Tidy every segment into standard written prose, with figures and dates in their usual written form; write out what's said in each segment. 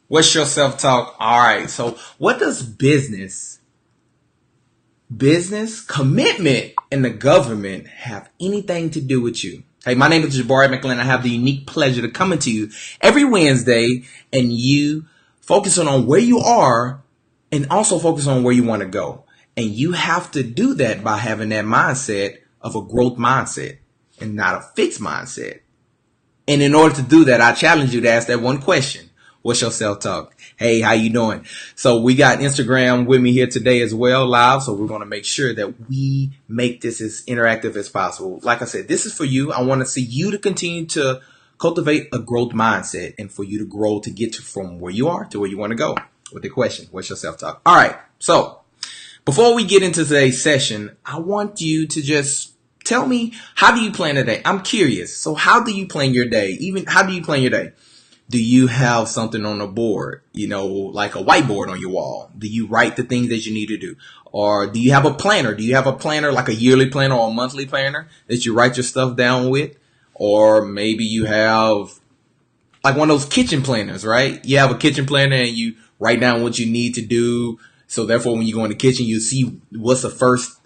What's your self-talk? All right. So what does business, commitment, and the government have anything to do with you? Hey, my name is Jahbari McLennan. I have the unique pleasure to coming to you every Wednesday and you focusing on where you are and also focus on where you want to go. And you have to do that by having that mindset of a growth mindset and not a fixed mindset. And in order to do that, I challenge you to ask that one question. What's your self-talk? Hey, how you doing? So we got Instagram with me here today as well, live. So we're going to make sure that we make this as interactive as possible. Like I said, this is for you. I want to see you to continue to cultivate a growth mindset and for you to grow to get from where you are to where you want to go. With the question, what's your self-talk? All right. So before we get into today's session, I want you to just tell me, how do you plan a day? I'm curious. So how do you plan your day? Even how do you plan your day? Do you have something on the board, like a whiteboard on your wall? Do you write the things that you need to do? Or do you have a planner? Do you have a planner, like a yearly planner or a monthly planner that you write your stuff down with? Or maybe you have like one of those kitchen planners, right? You have a kitchen planner and you write down what you need to do. So therefore, when you go in the kitchen, you see what's the first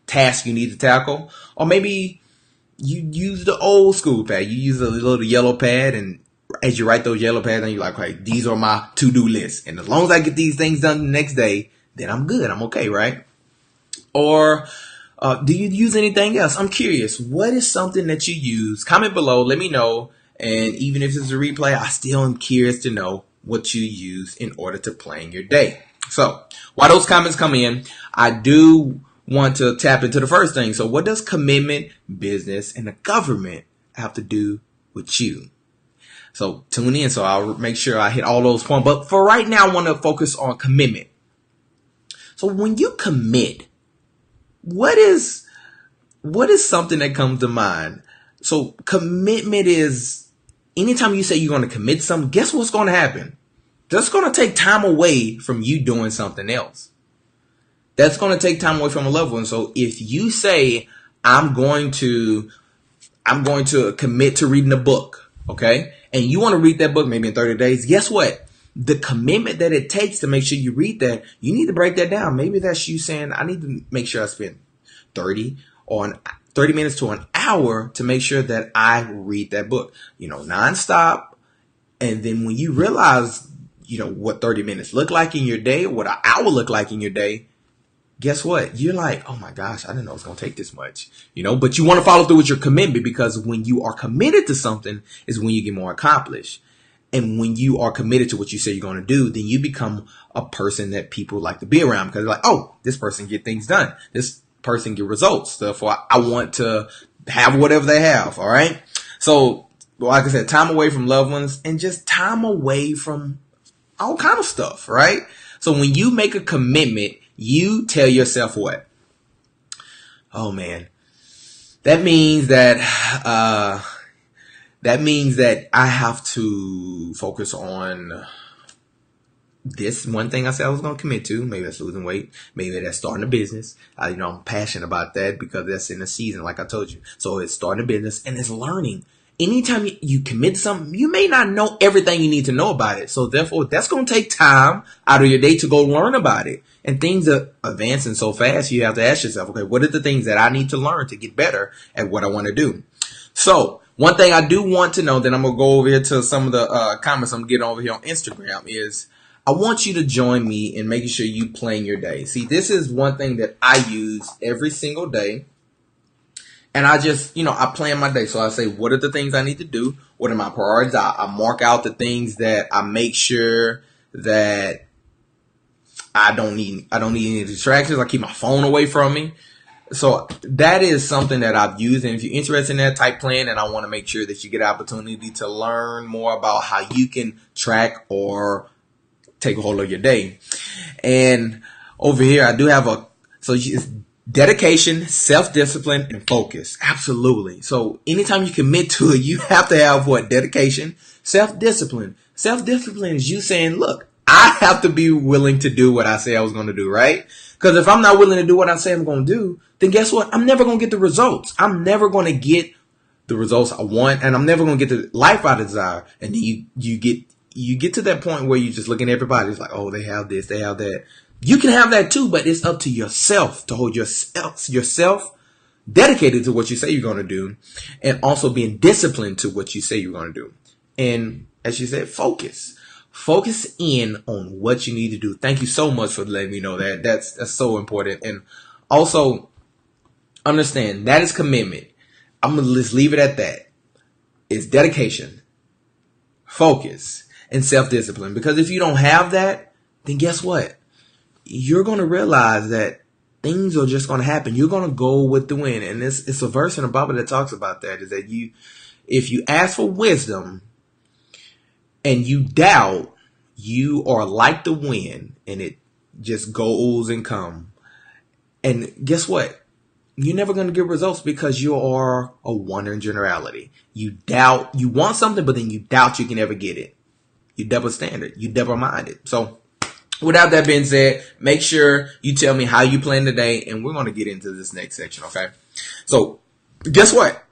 task you need to tackle. Or maybe you use the old school pad. You use a little yellow pad, and as you write those yellow pads, and you're like, okay, these are my to-do lists. And as long as I get these things done the next day, then I'm good. I'm okay, right? Or do you use anything else? I'm curious. What is something that you use? Comment below. Let me know. And even if it's a replay, I still am curious to know what you use in order to plan your day. So while those comments come in, I do want to tap into the first thing. So what does commitment, business, and the government have to do with you? So tune in. So I'll make sure I hit all those points. But for right now, I want to focus on commitment. So when you commit, what is something that comes to mind? So commitment is anytime you say you're going to commit something, guess what's going to happen? That's going to take time away from you doing something else. That's going to take time away from a loved one. So if you say, I'm going to commit to reading a book, okay? And you want to read that book maybe in 30 days, guess what? The commitment that it takes to make sure you read that, you need to break that down. Maybe that's you saying, I need to make sure I spend 30 minutes to an hour to make sure that I read that book, nonstop. And then when you realize, what 30 minutes look like in your day, what an hour look like in your day, guess what? You're like, oh my gosh, I didn't know it was going to take this much, but you want to follow through with your commitment, because when you are committed to something is when you get more accomplished. And when you are committed to what you say you're going to do, then you become a person that people like to be around, because they're like, oh, this person get things done. This person get results. Therefore, I want to have whatever they have. All right. So like I said, time away from loved ones and just time away from all kind of stuff. Right. So when you make a commitment, you tell yourself what? Oh man, that means that I have to focus on this one thing I said I was going to commit to. Maybe that's losing weight. Maybe that's starting a business. I'm passionate about that because that's in the season, like I told you. So it's starting a business and it's learning. Anytime you commit to something, you may not know everything you need to know about it. So therefore, that's going to take time out of your day to go learn about it. And things are advancing so fast, you have to ask yourself, okay, what are the things that I need to learn to get better at what I want to do? So one thing I do want to know, then I'm going to go over here to some of the comments I'm getting over here on Instagram, is I want you to join me in making sure you plan your day. See, this is one thing that I use every single day. And I just, I plan my day. So I say, what are the things I need to do? What are my priorities? I mark out the things that I make sure that I don't need any distractions. I keep my phone away from me. So that is something that I've used. And if you're interested in that type plan, and I want to make sure that you get an opportunity to learn more about how you can track or take a hold of your day. And over here, I do have it's dedication, self-discipline, and focus. Absolutely. So anytime you commit to it, you have to have what? Dedication, self-discipline. Self-discipline is you saying, look, I have to be willing to do what I say I was going to do, right? Because if I'm not willing to do what I say I'm going to do, then guess what? I'm never going to get the results. I'm never going to get the results I want, and I'm never going to get the life I desire. And then you get you get to that point where you're just looking at everybody. It's like, oh, they have this, they have that. You can have that too, but it's up to yourself to hold yourself dedicated to what you say you're going to do, and also being disciplined to what you say you're going to do. And as you said, focus in on what you need to do. Thank you so much for letting me know that. That's so important. And also understand that is commitment. I'm going to just leave it at that. It's dedication, focus, and self-discipline. Because if you don't have that, then guess what? You're going to realize that things are just going to happen. You're going to go with the wind. And it's a verse in the Bible that talks about that, is that if you ask for wisdom and you doubt, you are like the wind and it just goes and comes. And guess what? You're never going to get results because you are a wonder in generality. You doubt, you want something, but then you doubt you can ever get it. You double standard. You double minded. So without that being said, make sure you tell me how you plan today, and we're going to get into this next section, okay? So guess what?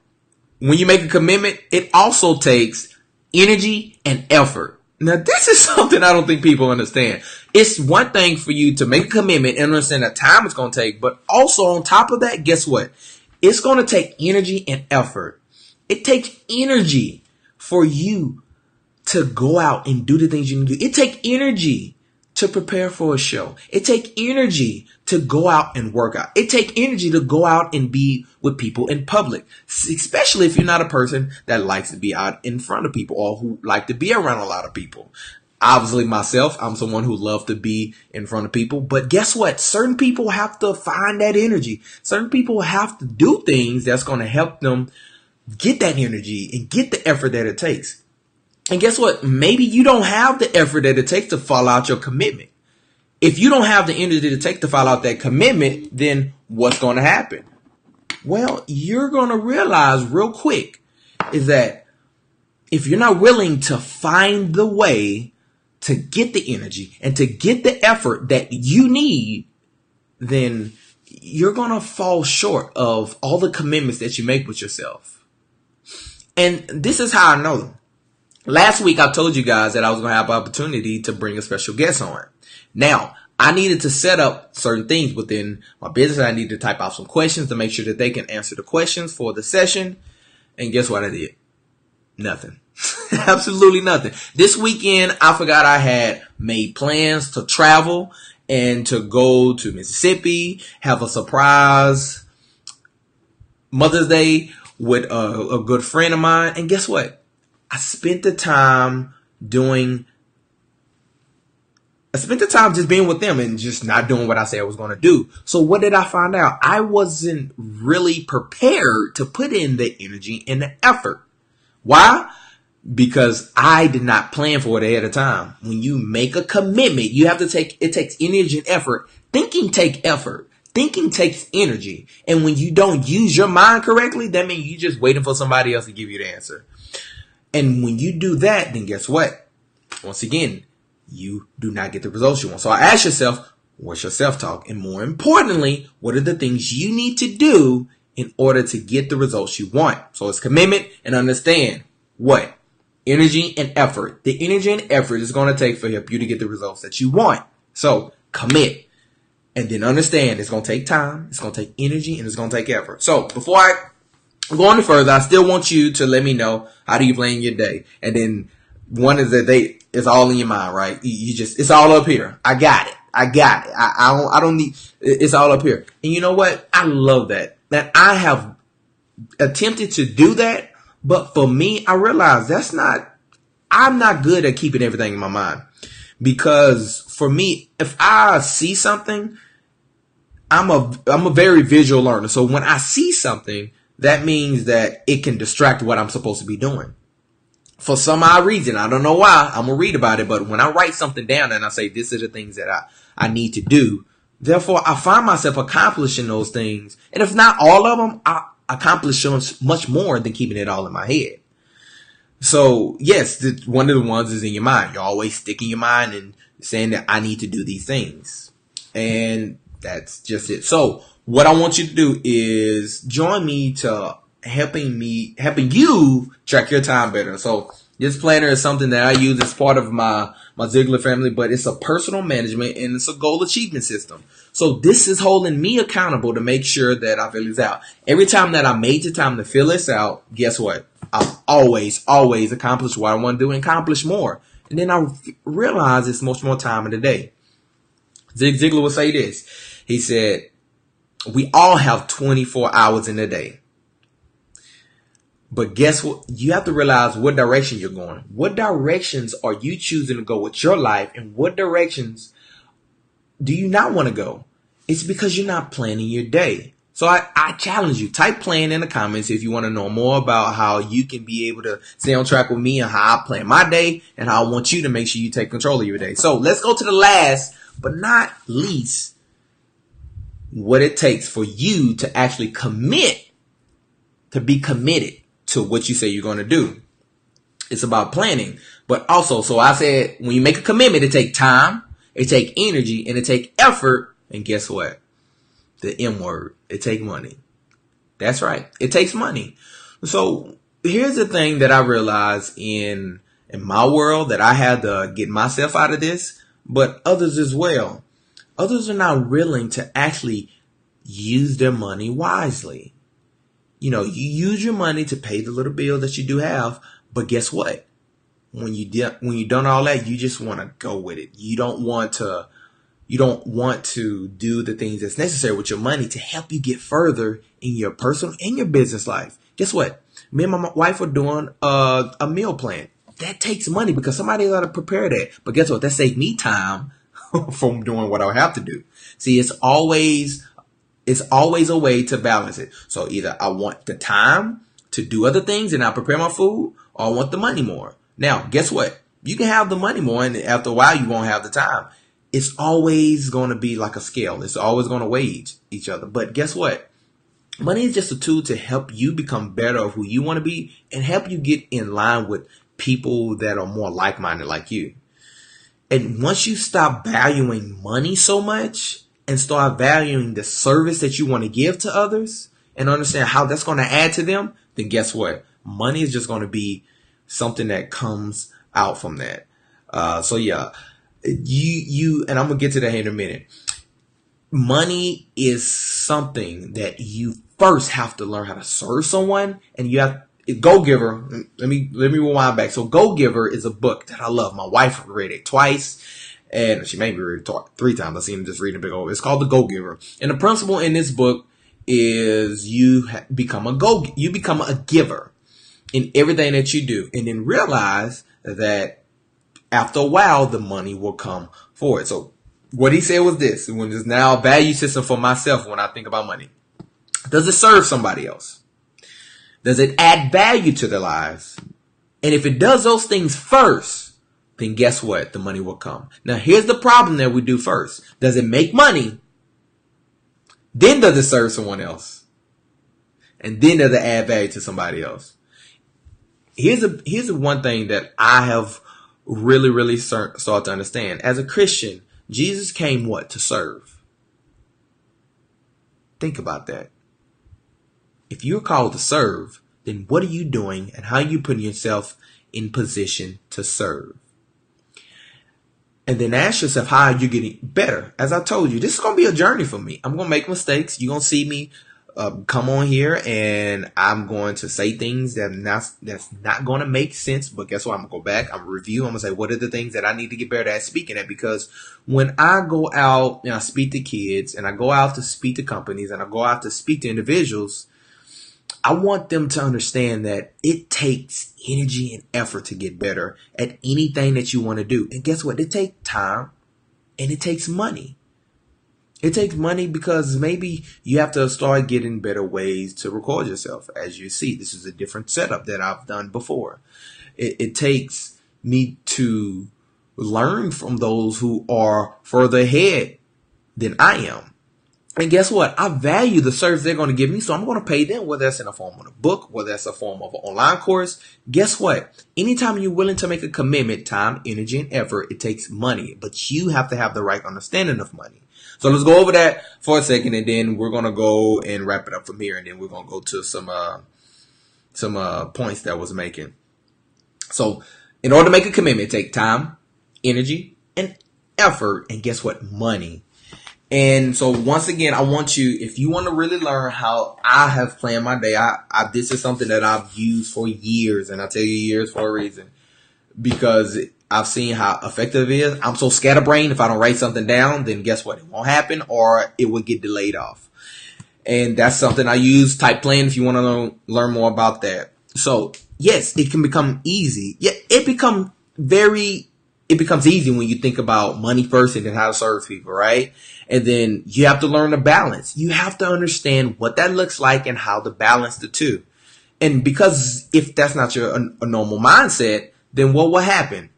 When you make a commitment, it also takes energy and effort. Now, this is something I don't think people understand. It's one thing for you to make a commitment and understand the time it's going to take, but also on top of that, guess what? It's going to take energy and effort. It takes energy for you to go out and do the things you need to do. It takes energy to prepare for a show. It takes energy to go out and work out. It takes energy to go out and be with people in public, especially if you're not a person that likes to be out in front of people or who like to be around a lot of people. Obviously myself, I'm someone who loves to be in front of people, but guess what? Certain people have to find that energy. Certain people have to do things that's going to help them get that energy and get the effort that it takes. And guess what? Maybe you don't have the effort that it takes to follow out your commitment. If you don't have the energy to take to follow out that commitment, then what's going to happen? Well, you're going to realize real quick is that if you're not willing to find the way to get the energy and to get the effort that you need, then you're going to fall short of all the commitments that you make with yourself. And this is how I know them. Last week, I told you guys that I was going to have an opportunity to bring a special guest on. Now, I needed to set up certain things within my business. I needed to type out some questions to make sure that they can answer the questions for the session. And guess what I did? Nothing. Absolutely nothing. This weekend, I forgot I had made plans to travel and to go to Mississippi, have a surprise Mother's Day with a good friend of mine. And guess what? I spent the time just being with them and just not doing what I said I was going to do. So what did I find out? I wasn't really prepared to put in the energy and the effort. Why? Because I did not plan for it ahead of time. When you make a commitment, you have to it takes energy and effort. Thinking takes effort. Thinking takes energy. And when you don't use your mind correctly, that means you're just waiting for somebody else to give you the answer. And when you do that, then guess what? Once again, you do not get the results you want. So I ask yourself, what's your self-talk? And more importantly, what are the things you need to do in order to get the results you want? So it's commitment, and understand what? Energy and effort. The energy and effort is going to take for help you to get the results that you want. So commit. And then understand it's going to take time, it's going to take energy, and it's going to take effort. So before I go on further, I still want you to let me know, how do you plan your day? And then one is that it's all in your mind, right? It's all up here. I got it. I don't need, it's all up here. And you know what? I love that I have attempted to do that. But for me, I realize I'm not good at keeping everything in my mind, because for me, if I see something, I'm a very visual learner. So when I see something, that means that it can distract what I'm supposed to be doing. For some odd reason, I don't know why, I'm going to read about it, but when I write something down and I say, this are the things that I need to do, therefore I find myself accomplishing those things. And if not all of them, I accomplish much more than keeping it all in my head. So yes, one of the ones is in your mind. You're always sticking your mind and saying that I need to do these things. And that's just it. So what I want you to do is join me to helping you track your time better. So This planner is something that I use as part of my Ziegler family, but it's a personal management and it's a goal achievement system. So this is holding me accountable to make sure that I fill this out. Every time that I made the time to fill this out, guess what? I've always accomplished what I want to do and accomplish more. And then I realize it's much more time in the day. Zig Ziglar would say this. He said, we all have 24 hours in a day. But guess what? You have to realize what direction you're going. What directions are you choosing to go with your life? And what directions do you not want to go? It's because you're not planning your day. So I challenge you. Type plan in the comments if you want to know more about how you can be able to stay on track with me and how I plan my day and how I want you to make sure you take control of your day. So let's go to the last but not least, what it takes for you to actually be committed to what you say you're going to do. It's about planning. But also, so I said, when you make a commitment, it takes time, it takes energy, and it takes effort. And guess what? The M word, it takes money. That's right. It takes money. So here's the thing that I realized in my world that I had to get myself out of this, but others as well. Others are not willing to actually use their money wisely. You know, you use your money to pay the little bill that you do have, but guess what? When you done all that, you just want to go with it. You don't want to do the things that's necessary with your money to help you get further in your personal and your business life. Guess what? Me and my wife are doing a meal plan. That takes money because somebody got to prepare that. But guess what? That saved me time from doing what I have to do. See, it's always a way to balance it. So either I want the time to do other things and I prepare my food, or I want the money more. Now, guess what? You can have the money more, and after a while, you won't have the time. It's always going to be like a scale. It's always going to weigh each other. But guess what? Money is just a tool to help you become better of who you want to be and help you get in line with people that are more like-minded like you. And once you stop valuing money so much and start valuing the service that you want to give to others and understand how that's going to add to them, then guess what? Money is just going to be something that comes out from that. So yeah, and I'm going to get to that in a minute. Money is something that you first have to learn how to serve someone, and you have Go Giver. Let me rewind back. So Go Giver is a book that I love. My wife read it twice, and she made me read it 3 times. I've seen her just reading a big old. It's called The Go Giver, and the principle in this book is you become a giver in everything that you do, and then realize that after a while the money will come for it. So what he said was this: when there's now a value system for myself when I think about money. Does it serve somebody else? Does it add value to their lives? And if it does those things first, then guess what? The money will come. Now, here's the problem that we do first. Does it make money? Then does it serve someone else? And then does it add value to somebody else? Here's the one thing that I have really started to understand. As a Christian, Jesus came what? To serve. Think about that. If you're called to serve, then what are you doing and how are you putting yourself in position to serve? And then ask yourself, how are you getting better? As I told you, this is going to be a journey for me. I'm going to make mistakes. You're going to see me come on here and I'm going to say things that's not going to make sense. But guess what? I'm going to go back. I'm going to review. I'm going to say, what are the things that I need to get better at speaking at? Because when I go out and I speak to kids and I go out to speak to companies and I go out to speak to individuals, I want them to understand that it takes energy and effort to get better at anything that you want to do. And guess what? It takes time and it takes money. It takes money because maybe you have to start getting better ways to record yourself. As you see, this is a different setup that I've done before. It takes me to learn from those who are further ahead than I am. And guess what? I value the service they're going to give me, so I'm going to pay them, whether that's in the form of a book, whether that's a form of an online course. Guess what? Anytime you're willing to make a commitment, time, energy, and effort, it takes money. But you have to have the right understanding of money. So let's go over that for a second, and then we're going to go and wrap it up from here, and then we're going to go to some points that I was making. So in order to make a commitment, take time, energy, and effort, and guess what? Money. And so once again, I want you, if you want to really learn how I have planned my day, this is something that I've used for years, and I tell you years for a reason, because I've seen how effective it is. I'm so scatterbrained. If I don't write something down, then guess what? It won't happen, or it will get delayed off. And that's something I use. Type plan if you want to learn more about that. So yes, it can become easy. Yeah, it becomes easy when you think about money first and then how to serve people, right? And then you have to learn to balance. You have to understand what that looks like and how to balance the two. And because if that's not your a normal mindset, then what will happen?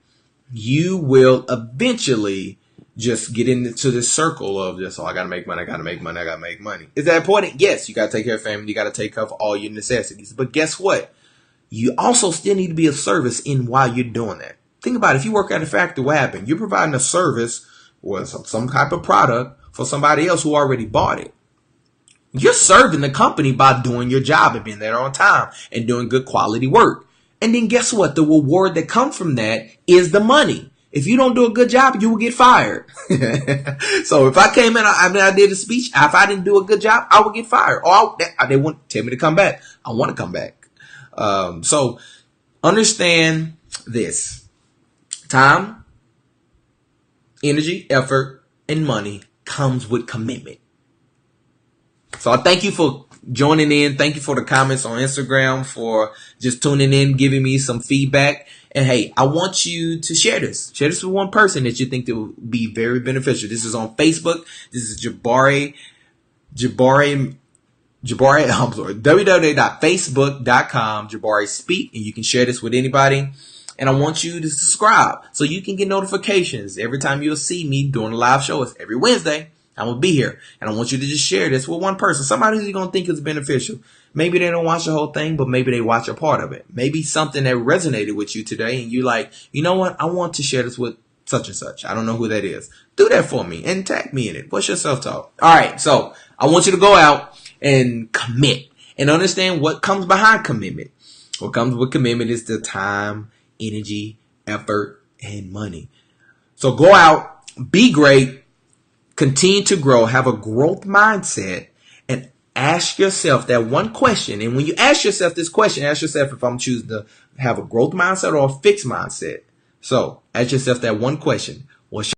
You will eventually just get into this circle of just, oh, I gotta make money, I gotta make money, I gotta make money. Is that important? Yes, you gotta take care of family, you gotta take care of all your necessities. But guess what? You also still need to be of service in while you're doing that. Think about it. If you work at a factory, what happened? You're providing a service or some type of product for somebody else who already bought it. You're serving the company by doing your job and being there on time and doing good quality work. And then guess what? The reward that comes from that is the money. If you don't do a good job, you will get fired. So if I came in, I did a speech. If I didn't do a good job, I would get fired. Or they wouldn't tell me to come back. I want to come back. So understand this. Time, energy, effort, and money comes with commitment. So I thank you for joining in. Thank you for the comments on Instagram, for just tuning in, giving me some feedback. And hey, I want you to share this. Share this with one person that you think that will be very beneficial. This is on Facebook. This is Jahbari, I'm sorry, www.facebook.com, Jahbari Speak, and you can share this with anybody. And I want you to subscribe so you can get notifications every time you'll see me doing a live show. It's every Wednesday. I'm going to be here. And I want you to just share this with one person. Somebody who's going to think it's beneficial. Maybe they don't watch the whole thing, but maybe they watch a part of it. Maybe something that resonated with you today and you're like, you know what? I want to share this with such and such. I don't know who that is. Do that for me and tag me in it. What's your self-talk? All right. So I want you to go out and commit and understand what comes behind commitment. What comes with commitment is the time, energy, effort, and money. So go out, be great, continue to grow, have a growth mindset, and ask yourself that one question. And when you ask yourself this question, ask yourself if I'm choosing to have a growth mindset or a fixed mindset. So ask yourself that one question. What's